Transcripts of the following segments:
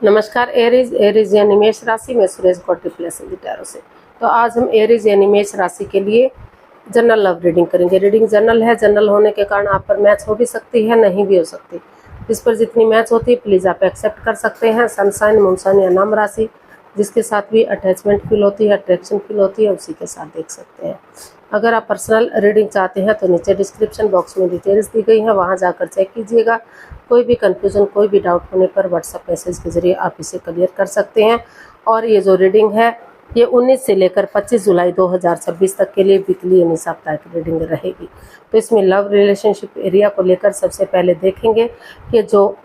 नमस्कार Aries Aries यानी मेष राशि में सुरेश गौड टैरो से। तो आज हम एरीज यानी मेष राशि के लिए जनरल लव रीडिंग करेंगे। रीडिंग जनरल है, जनरल होने के कारण आप पर मैच हो भी सकती है, नहीं भी हो सकती। इस पर जितनी मैच होती है प्लीज़ आप एक्सेप्ट कर सकते हैं। सनसाइन, मूनसाइन या नाम राशि जिसके साथ भी अटैचमेंट फील होती है, अट्रैक्शन फील होती है, उसी के साथ देख सकते हैं। अगर आप पर्सनल रीडिंग चाहते हैं तो नीचे डिस्क्रिप्शन बॉक्स में डिटेल्स दी गई हैं, वहां जाकर चेक कीजिएगा। कोई भी कन्फ्यूजन, कोई भी डाउट होने पर व्हाट्सएप मैसेज के जरिए आप इसे क्लियर कर सकते हैं। और ये जो रीडिंग है ये 19 से लेकर 25 जुलाई 2026 तक के लिए वीकली यानी साप्ताहिक रीडिंग रहेगी। तो इसमें लव रिलेशनशिप एरिया को लेकर सबसे पहले देखेंगे कि जो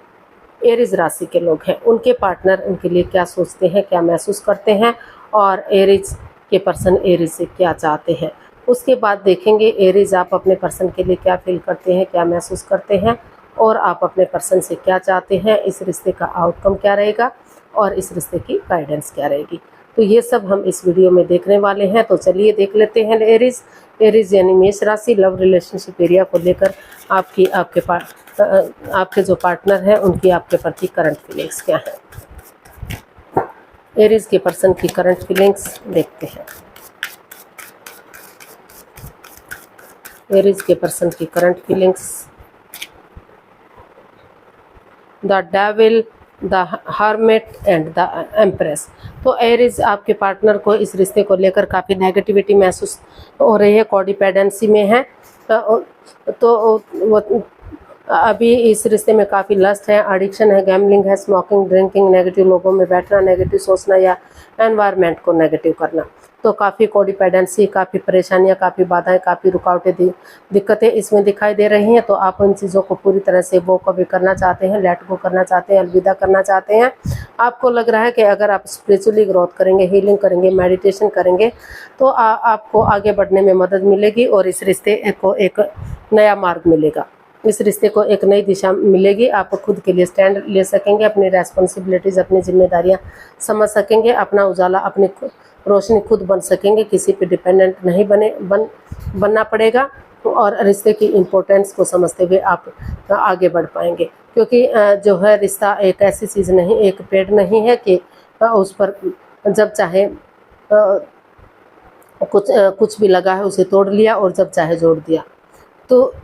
एरीज राशि के लोग हैं उनके पार्टनर उनके लिए क्या सोचते हैं, क्या महसूस करते हैं, और एरीज के पर्सन एरीज से क्या चाहते हैं। उसके बाद देखेंगे एरीज आप अपने पर्सन के लिए क्या फील करते हैं, क्या महसूस करते हैं, और आप अपने पर्सन से क्या चाहते हैं, इस रिश्ते का आउटकम क्या रहेगा और इस रिश्ते की गाइडेंस क्या रहेगी। तो ये सब हम इस वीडियो में देखने वाले हैं। तो चलिए देख लेते हैं एरीज एरीज यानी मेष राशि लव रिलेशनशिप एरिया को लेकर आपके जो पार्टनर हैं उनकी आपके प्रति करंट फीलिंग्स क्या है। एरीज के पर्सन की करंट फीलिंग्स देखते हैं। एरीज के पर्सन की current feelings, the devil, the hermit and the empress. तो एरीज आपके पार्टनर को इस रिश्ते को लेकर काफ़ी नेगेटिविटी महसूस हो रही है, कोडिपेंडेंसी में है। तो वो अभी इस रिश्ते में काफ़ी लस्ट है, एडिक्शन है, गैम्बलिंग है, स्मोकिंग, ड्रिंकिंग, नेगेटिव लोगों में बैठना, नेगेटिव सोचना या एनवायरनमेंट को नेगेटिव करना। तो काफ़ी कोडिपेंडेंसी, काफ़ी परेशानियां, काफ़ी बाधाएं, काफ़ी रुकावटें, दिक्कतें इसमें दिखाई दे रही हैं। तो आप उन चीज़ों को पूरी तरह से वो कभी करना चाहते हैं, लेट गो करना चाहते हैं, अलविदा करना चाहते हैं। आपको लग रहा है कि अगर आप स्पिरिचुअली ग्रोथ करेंगे, हीलिंग करेंगे, मेडिटेशन करेंगे तो आपको आगे बढ़ने में मदद मिलेगी और इस रिश्ते को एक नया मार्ग मिलेगा, इस रिश्ते को एक नई दिशा मिलेगी। आप खुद के लिए स्टैंड ले सकेंगे, अपनी रेस्पॉन्सिबिलिटीज़, अपनी जिम्मेदारियां समझ सकेंगे, अपना उजाला, अपनी रोशनी खुद बन सकेंगे, किसी पे डिपेंडेंट नहीं बनना पड़ेगा। और रिश्ते की इम्पोर्टेंस को समझते हुए आप आगे बढ़ पाएंगे। क्योंकि जो है रिश्ता एक ऐसी चीज़ नहीं, एक पेड़ नहीं है कि उस पर जब चाहे कुछ भी लगा है उसे तोड़ लिया और जब चाहे जोड़ दिया। तो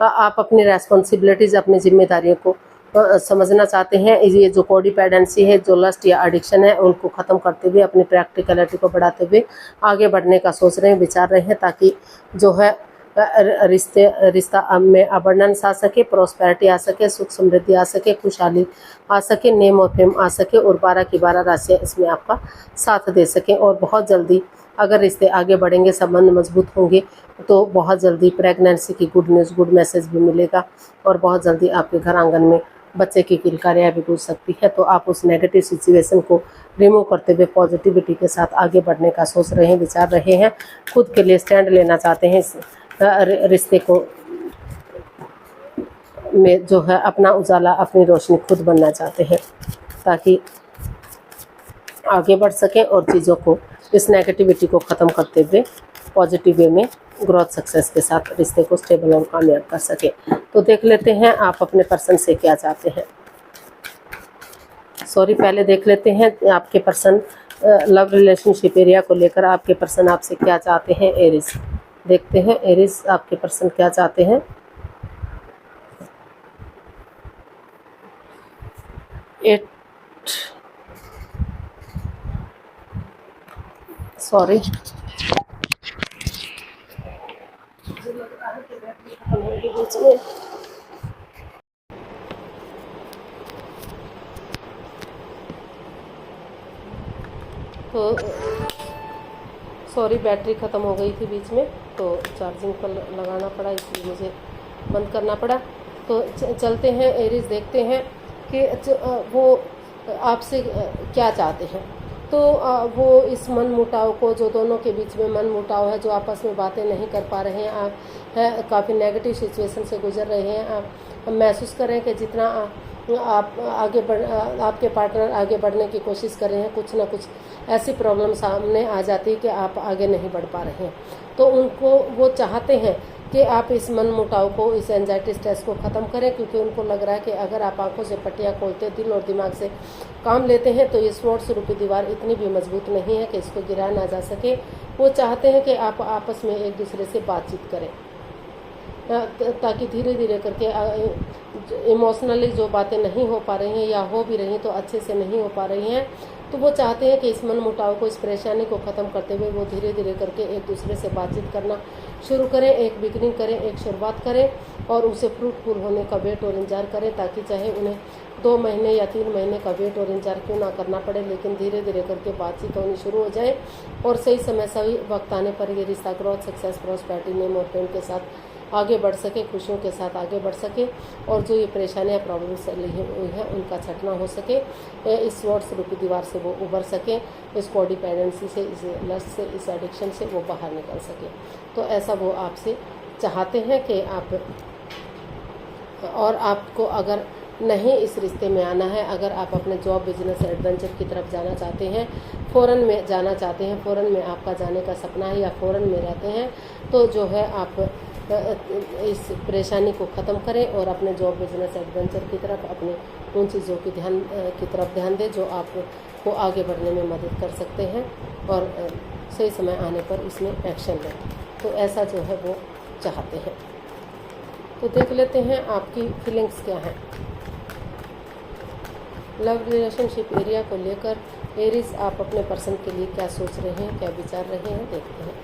आप अपनी रेस्पॉन्सिबिलिटीज़, अपनी जिम्मेदारियों को समझना चाहते हैं। ये जो कोडिपेंडेंसी है, जो लस्ट या एडिक्शन है, उनको ख़त्म करते हुए अपनी प्रैक्टिकलिटी को बढ़ाते हुए आगे बढ़ने का सोच रहे हैं, विचार रहे हैं, ताकि जो है रिश्ता में अबंडेंस आ सके, प्रॉस्पेरिटी आ सके, सुख समृद्धि आ सके, खुशहाली आ सके, नेम और फेम आ सके और 12 की 12 राशियाँ इसमें आपका साथ दे सकें। और बहुत जल्दी अगर रिश्ते आगे बढ़ेंगे, संबंध मजबूत होंगे तो बहुत जल्दी प्रेगनेंसी की गुड न्यूज़, गुड मैसेज भी मिलेगा और बहुत जल्दी आपके घर आंगन में बच्चे की किलकारियाँ भी गूंज सकती है। तो आप उस नेगेटिव सिचुएशन को रिमूव करते हुए पॉजिटिविटी के साथ आगे बढ़ने का सोच रहे हैं, विचार रहे हैं, खुद के लिए स्टैंड लेना चाहते हैं, इस रिश्ते को में जो है अपना उजाला, अपनी रोशनी खुद बनना चाहते हैं ताकि आगे बढ़ सकें और चीज़ों को, इस नेगेटिविटी को ख़त्म करते हुए पॉजिटिव वे में ग्रोथ सक्सेस के साथ रिश्ते को स्टेबल और कामयाब कर सके। तो देख लेते हैं आप अपने पर्सन से क्या चाहते हैं। पहले देख लेते हैं आपके पर्सन लव रिलेशनशिप एरिया को लेकर आपके पर्सन आपसे क्या चाहते हैं। एरीज देखते हैं, एरीज आपके पर्सन क्या चाहते हैं। बैटरी ख़त्म हो गई थी बीच में, तो चार्जिंग पर लगाना पड़ा, इसलिए मुझे बंद करना पड़ा। तो चलते हैं एरीज, देखते हैं कि वो आपसे क्या चाहते हैं। तो वो इस मन मुटाव को, जो दोनों के बीच में मन मुटाव है, जो आपस में बातें नहीं कर पा रहे हैं, आप काफ़ी नेगेटिव सिचुएशन से गुजर रहे हैं, आप महसूस कर रहे हैं कि जितना आप आपके पार्टनर आगे बढ़ने की कोशिश कर रहे हैं, कुछ ना कुछ ऐसी प्रॉब्लम सामने आ जाती है कि आप आगे नहीं बढ़ पा रहे हैं। तो उनको वो चाहते हैं कि आप इस मन मुटाव को, इस एंजाइटी स्ट्रेस को ख़त्म करें, क्योंकि उनको लग रहा है कि अगर आप आंखों से पट्टियाँ खोलते, दिल और दिमाग से काम लेते हैं तो ये स्वॉर्ड्स रूपी दीवार इतनी भी मजबूत नहीं है कि इसको गिराया ना जा सके। वो चाहते हैं कि आप आपस में एक दूसरे से बातचीत करें, ताकि धीरे धीरे करके इमोशनली जो बातें नहीं हो पा रही हैं या हो भी रही तो अच्छे से नहीं हो पा रही हैं, तो वो चाहते हैं कि इस मन मुटाव को, इस परेशानी को ख़त्म करते हुए वो धीरे धीरे करके एक दूसरे से बातचीत करना शुरू करें, एक बिगिनिंग करें, एक शुरुआत करें और उसे फ्रूटफुल होने का वेट और इंतजार करें, ताकि चाहे उन्हें 2 महीने या 3 महीने का वेट और इंतजार क्यों ना करना पड़े, लेकिन धीरे धीरे करके बातचीत होनी शुरू हो जाए और सही समय सही वक्त आने पर ये रिश्ता ग्रोथ, सक्सेस, प्रॉस्पेरिटी, नेम और फेम के साथ आगे बढ़ सके, खुशियों के साथ आगे बढ़ सके और जो ये परेशानियाँ, प्रॉब्लम्स चली हुई हैं उनका छटना हो सके, इस स्वॉर्ड्स रूपी दीवार से वो उबर सके, इस कोडिपेंडेंसी से, इस लस्ट से, इस एडिक्शन से वो बाहर निकल सके। तो ऐसा वो आपसे चाहते हैं कि आप, और आपको अगर नहीं इस रिश्ते में आना है, अगर आप अपने जॉब, बिजनेस, एडवेंचर की तरफ जाना चाहते हैं, फ़ॉरेन में जाना चाहते हैं, फ़ॉरेन में आपका जाने का सपना है या फ़ॉरेन में रहते हैं, तो जो है आप इस परेशानी को ख़त्म करें और अपने जॉब, बिजनेस, एडवेंचर की तरफ, अपने उन चीज़ों की तरफ ध्यान दें जो आपको आगे बढ़ने में मदद कर सकते हैं और सही समय आने पर इसमें एक्शन लें। तो ऐसा जो है वो चाहते हैं। तो देख लेते हैं आपकी फीलिंग्स क्या हैं। लव रिलेशनशिप एरिया को लेकर एरीज आप अपने पर्सन के लिए क्या सोच रहे हैं, क्या विचार रहे हैं, देखते हैं।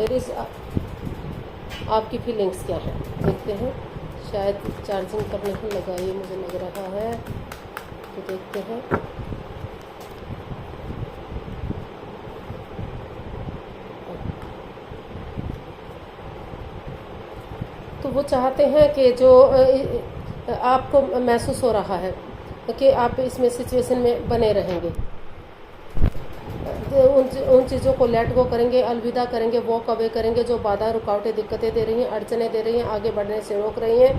एरीज आपकी फीलिंग्स क्या है, देखते हैं। शायद चार्जिंग पर नहीं लगा, ये मुझे लग रहा है, तो देखते हैं। तो वो चाहते हैं कि जो आपको महसूस हो रहा है कि आप इसमें सिचुएशन में बने रहेंगे, उन चीज़ों को लेट गो करेंगे, अलविदा करेंगे, वॉक अवे करेंगे जो बाधा, रुकावटें, दिक्कतें दे रही हैं, अड़चनें दे रही हैं, आगे बढ़ने से रोक रही हैं,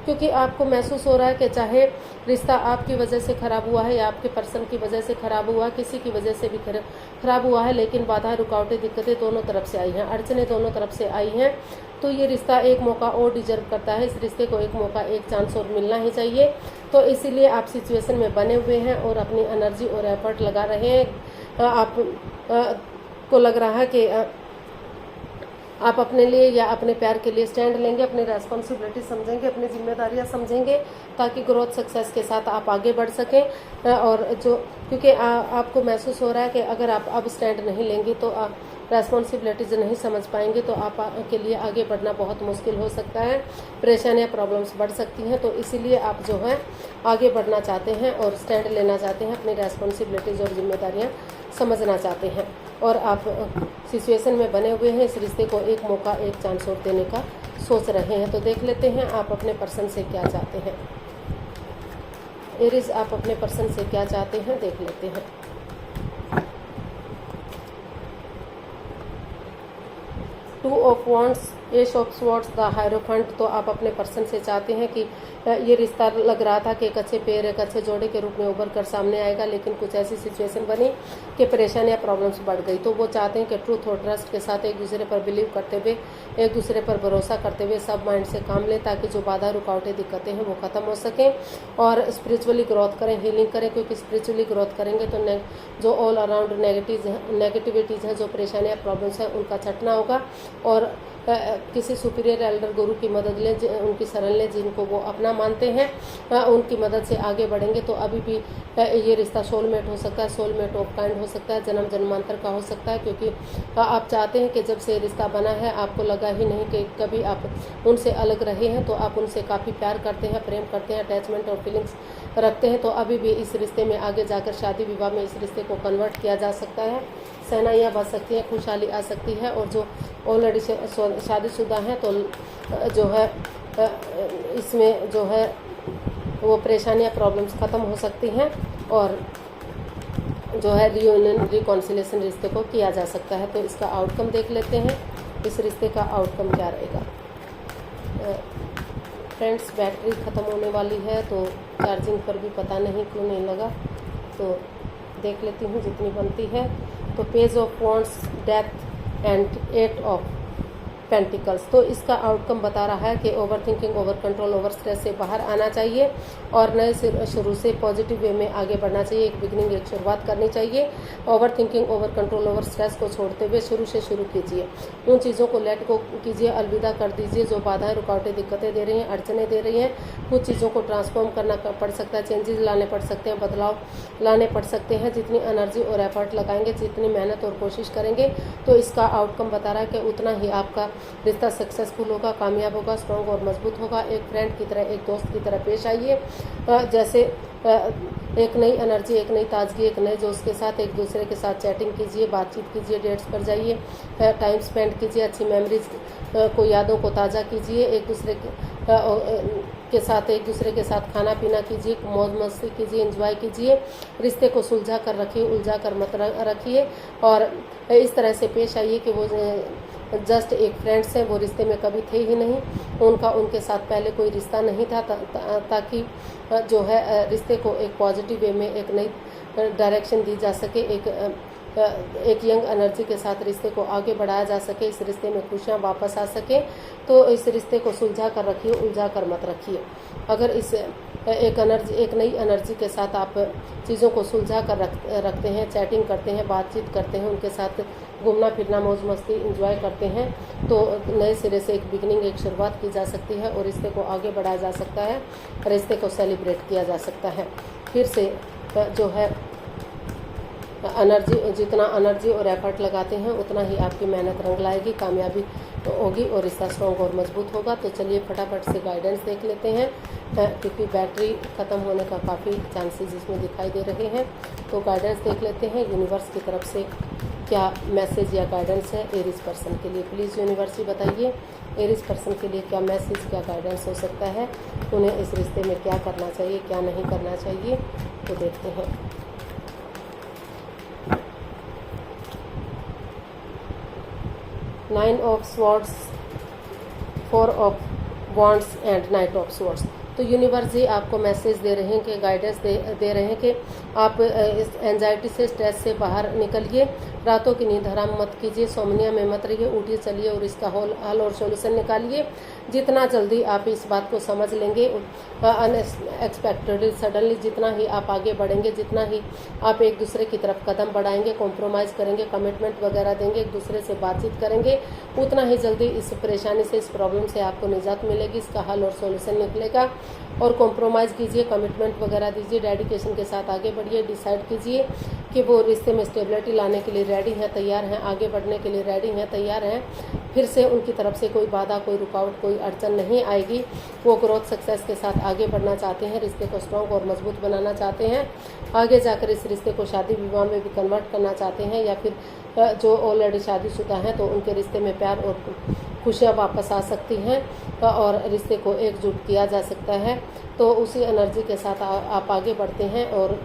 क्योंकि आपको महसूस हो रहा है कि चाहे रिश्ता आपकी वजह से ख़राब हुआ है या आपके पर्सन की वजह से ख़राब हुआ, किसी की वजह से भी ख़राब हुआ है, लेकिन बाधा, रुकावटें, दिक्कतें दोनों तरफ से आई हैं, अड़चनें दोनों तरफ से आई हैं। तो ये रिश्ता एक मौका और डिजर्व करता है, इस रिश्ते को एक मौका, एक चांस और मिलना ही चाहिए। तो इसीलिए आप सिचुएशन में बने हुए हैं और अपनी एनर्जी और एफर्ट लगा रहे हैं। आप को लग रहा है कि आप अपने लिए या अपने प्यार के लिए स्टैंड लेंगे, अपनी रेस्पॉन्सिबिलिटी समझेंगे, अपनी जिम्मेदारियां समझेंगे, ताकि ग्रोथ, सक्सेस के साथ आप आगे बढ़ सकें। और जो, क्योंकि आपको महसूस हो रहा है कि अगर आप अब स्टैंड नहीं लेंगे तो आप रेस्पॉन्सिबिलिटीज नहीं समझ पाएंगे, तो आप के लिए आगे बढ़ना बहुत मुश्किल हो सकता है, परेशानियां, प्रॉब्लम्स बढ़ सकती हैं। तो इसीलिए आप जो है आगे बढ़ना चाहते हैं और स्टैंड लेना चाहते हैं, अपनी रेस्पॉन्सिबिलिटीज और जिम्मेदारियां समझना चाहते हैं और आप सिचुएशन में बने हुए हैं, इस रिश्ते को एक मौका, एक चांस और देने का सोच रहे हैं। तो देख लेते हैं आप अपने पर्सन से क्या चाहते हैं। एरीज आप अपने पर्सन से क्या चाहते हैं, देख लेते हैं। Two of wands, S of swords, the hierophant. तो आप अपने पर्सन से चाहते हैं कि ये रिश्ता लग रहा था कि एक अच्छे पेड़, एक अच्छे जोड़े के रूप में उभर कर सामने आएगा, लेकिन कुछ ऐसी सिचुएशन बनी कि परेशानियां, प्रॉब्लम्स बढ़ गई। तो वो चाहते हैं कि ट्रूथ और ट्रस्ट के साथ एक दूसरे पर बिलीव करते हुए, एक दूसरे पर भरोसा करते हुए सब माइंड से काम लें, ताकि जो बाधा, रुकावटें, दिक्कतें हैं वो खत्म हो सकें और स्पिरिचुअली ग्रोथ करें, हीलिंग करें, क्योंकि स्पिरिचुअली ग्रोथ करेंगे तो जो ऑल अराउंड नेगेटिविटीज़ हैं, जो परेशानियाँ, प्रॉब्लम्स हैं, उनका छटना होगा और किसी सुपीरियर एल्डर गुरु की मदद लें, उनकी शरण लें, जिनको वो अपना मानते हैं, उनकी मदद से आगे बढ़ेंगे। तो अभी भी ये रिश्ता सोलमेट हो सकता है, सोलमेट ऑफ काइंड हो सकता है, जन्म जन्मांतर का हो सकता है, क्योंकि आप चाहते हैं कि जब से रिश्ता बना है आपको लगा ही नहीं कि कभी आप उनसे अलग रहे हैं। तो आप उनसे काफ़ी प्यार करते हैं, प्रेम करते हैं, अटैचमेंट और फीलिंग्स रखते हैं। तो अभी भी इस रिश्ते में आगे जाकर शादी विवाह में इस रिश्ते को कन्वर्ट किया जा सकता है, सहनाइयाँ बच सकती हैं, खुशहाली आ सकती है। और जो ऑलरेडी शादीशुदा हैं तो जो है इसमें जो है वो परेशानियाँ, प्रॉब्लम्स ख़त्म हो सकती हैं और जो है रियूनियन, रिकॉन्सिलेशन रिश्ते को किया जा सकता है। तो इसका आउटकम देख लेते हैं। इस रिश्ते का आउटकम क्या रहेगा। फ्रेंड्स, बैटरी ख़त्म होने वाली है तो चार्जिंग पर भी पता नहीं क्यों नहीं लगा, तो देख लेती हूँ जितनी बनती है। तो page of wands, death and 8 of pentacles. तो इसका आउटकम बता रहा है कि over thinking, over control, over stress से बाहर आना चाहिए और नए शुरू से पॉजिटिव वे में आगे बढ़ना चाहिए। एक बिगनिंग, एक शुरुआत करनी चाहिए। Over thinking, over control, over stress को छोड़ते हुए शुरू से शुरू कीजिए। उन चीज़ों को लेट को कीजिए, अलविदा कर दीजिए जो बाधाएं, रुकावटें, दिक्कतें दे रही हैं, अड़चने दे रही हैं। कुछ चीज़ों को ट्रांसफॉर्म करना पड़ सकता है, चेंजेस लाने पड़ सकते हैं, बदलाव लाने पड़ सकते हैं। जितनी एनर्जी और एफर्ट लगाएंगे, जितनी मेहनत और कोशिश करेंगे, तो इसका आउटकम बता रहा है कि उतना ही आपका रिश्ता सक्सेसफुल होगा, कामयाब होगा, स्ट्रॉन्ग और मजबूत होगा। एक फ्रेंड की तरह, एक दोस्त की तरह पेश आइए। जैसे एक नई एनर्जी, एक नई ताजगी, एक नए जोश के साथ एक दूसरे के साथ चैटिंग कीजिए, बातचीत कीजिए, डेट्स पर जाइए, टाइम स्पेंड कीजिए, अच्छी मेमोरीज को, यादों को ताज़ा कीजिए। एक दूसरे के साथ खाना पीना कीजिए, मौज मस्ती कीजिए, एंजॉय कीजिए। रिश्ते को सुलझा कर रखिए, उलझा कर मत रखिए और इस तरह से पेश आइए कि वो जस्ट एक फ्रेंड्स हैं, वो रिश्ते में कभी थे ही नहीं। उनका उनके साथ पहले कोई रिश्ता नहीं था, ताकि जो है रिश्ते को एक पॉजिटिव वे में एक नई डायरेक्शन दी जा सके, एक यंग एनर्जी के साथ रिश्ते को आगे बढ़ाया जा सके, इस रिश्ते में खुशियाँ वापस आ सके। तो इस रिश्ते को सुलझा कर रखिए, उलझा कर मत रखिए। अगर इस एक नई एनर्जी के साथ आप चीज़ों को सुलझा कर रखते हैं, चैटिंग करते हैं, बातचीत करते हैं, उनके साथ घूमना फिरना, मौज मस्ती इंजॉय करते हैं, तो नए सिरे से एक बिगनिंग, एक शुरुआत की जा सकती है और रिश्ते को आगे बढ़ाया जा सकता है, रिश्ते को सेलिब्रेट किया जा सकता है। फिर से जो है जितना एनर्जी और एफर्ट लगाते हैं उतना ही आपकी मेहनत रंग लाएगी, कामयाबी होगी और रिश्ता स्ट्रॉन्ग और मजबूत होगा। तो चलिए फटाफट से गाइडेंस देख लेते हैं, क्योंकि बैटरी ख़त्म होने का काफ़ी चांसेस इसमें दिखाई दे रहे हैं। तो गाइडेंस देख लेते हैं यूनिवर्स की तरफ से क्या मैसेज या गाइडेंस है एरीज पर्सन के लिए। प्लीज़ यूनिवर्स ही बताइए एरीज पर्सन के लिए क्या मैसेज, क्या गाइडेंस हो सकता है, उन्हें इस रिश्ते में क्या करना चाहिए, क्या नहीं करना चाहिए। तो देखते हैं। Nine of swords, 4 of wands and night of swords. तो यूनिवर्स जी आपको मैसेज दे रहे हैं कि गाइडेंस दे रहे हैं कि आप इस एंजाइटी से, स्ट्रेस से बाहर निकलिए, रातों की नींद हराम मत कीजिए, सोमनिया में मत रहिए, उठिए चलिए और इसका हल और सॉल्यूशन निकालिए। जितना जल्दी आप इस बात को समझ लेंगे, अनएक्सपेक्टेडली, सडनली जितना ही आप आगे बढ़ेंगे, जितना ही आप एक दूसरे की तरफ कदम बढ़ाएंगे, कॉम्प्रोमाइज़ करेंगे, कमिटमेंट वगैरह देंगे, एक दूसरे से बातचीत करेंगे, उतना ही जल्दी इस परेशानी से, इस प्रॉब्लम से आपको निजात मिलेगी, इसका हल और सॉल्यूशन निकलेगा। और कॉम्प्रोमाइज़ कीजिए, कमिटमेंट वगैरह दीजिए, डेडिकेशन के साथ आगे बढ़िए, डिसाइड कीजिए कि वो रिश्ते में स्टेबिलिटी लाने के लिए रेडी हैं, तैयार हैं, आगे बढ़ने के लिए रेडी हैं, तैयार हैं। फिर से उनकी तरफ से कोई बाधा, कोई रुकावट, कोई अड़चन नहीं आएगी। वो ग्रोथ, सक्सेस के साथ आगे बढ़ना चाहते हैं, रिश्ते को स्ट्रॉन्ग और मजबूत बनाना चाहते हैं, आगे जाकर इस रिश्ते को शादी विवाह में भी कन्वर्ट करना चाहते हैं, या फिर जो ऑलरेडी शादीशुदा हैं तो उनके रिश्ते में प्यार और खुशियाँ वापस आ सकती हैं और रिश्ते को एकजुट किया जा सकता है। तो उसी एनर्जी के साथ आप आगे बढ़ते हैं और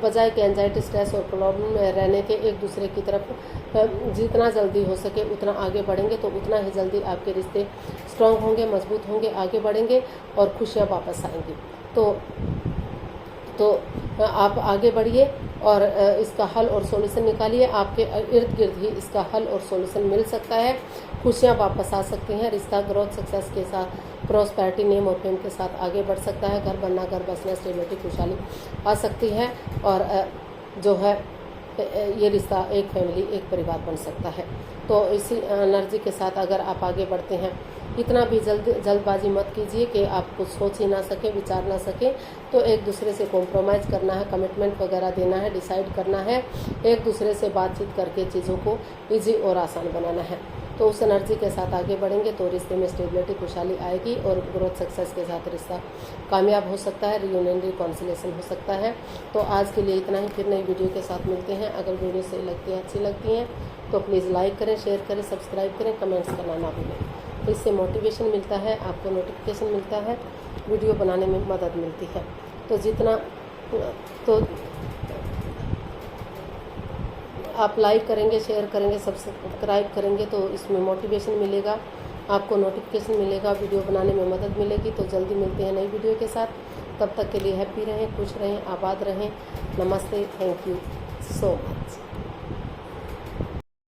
बजाय के एंजाइटी, स्ट्रेस और प्रॉब्लम में रहने के एक दूसरे की तरफ जितना जल्दी हो सके उतना आगे बढ़ेंगे, तो उतना ही जल्दी आपके रिश्ते स्ट्रॉन्ग होंगे, मजबूत होंगे, आगे बढ़ेंगे और खुशियाँ वापस आएंगी। तो आप आगे बढ़िए और इसका हल और सॉल्यूशन निकालिए। आपके इर्द गिर्द ही इसका हल और सॉल्यूशन मिल सकता है, खुशियाँ वापस आ सकती हैं, रिश्ता ग्रोथ, सक्सेस के साथ, प्रॉस्पेरिटी, नेम और फेम के साथ आगे बढ़ सकता है, घर बनना, घर बसना, स्टेबिलिटी, खुशहाली आ सकती है और जो है ये रिश्ता एक फैमिली, एक परिवार बन सकता है। तो इसी एनर्जी के साथ अगर आप आगे बढ़ते हैं, इतना भी जल्दबाजी मत कीजिए कि आप कुछ सोच ही ना सके, विचार ना सके। तो एक दूसरे से कॉम्प्रोमाइज़ करना है, कमिटमेंट वगैरह देना है, डिसाइड करना है, एक दूसरे से बातचीत करके चीज़ों को ईजी और आसान बनाना है। तो उस एनर्जी के साथ आगे बढ़ेंगे तो रिश्ते में स्टेबिलिटी, खुशहाली आएगी और ग्रोथ, सक्सेस के साथ रिश्ता कामयाब हो सकता है, रियूनियन, रिकॉन्सिलेशन हो सकता है। तो आज के लिए इतना ही, फिर नई वीडियो के साथ मिलते हैं। अगर वीडियो सही लगती है, अच्छी लगती हैं तो प्लीज़ लाइक करें, शेयर करें, सब्सक्राइब करें, कमेंट्स करना ना भूलें। तो इससे मोटिवेशन मिलता है, आपको नोटिफिकेशन मिलता है, वीडियो बनाने में मदद मिलती है। तो आप लाइक करेंगे, शेयर करेंगे, सब्सक्राइब करेंगे तो इसमें मोटिवेशन मिलेगा, आपको नोटिफिकेशन मिलेगा, वीडियो बनाने में मदद मिलेगी। तो जल्दी मिलते हैं नई वीडियो के साथ। तब तक के लिए हैप्पी रहें, खुश रहें, आबाद रहें। नमस्ते, थैंक यू सो मच।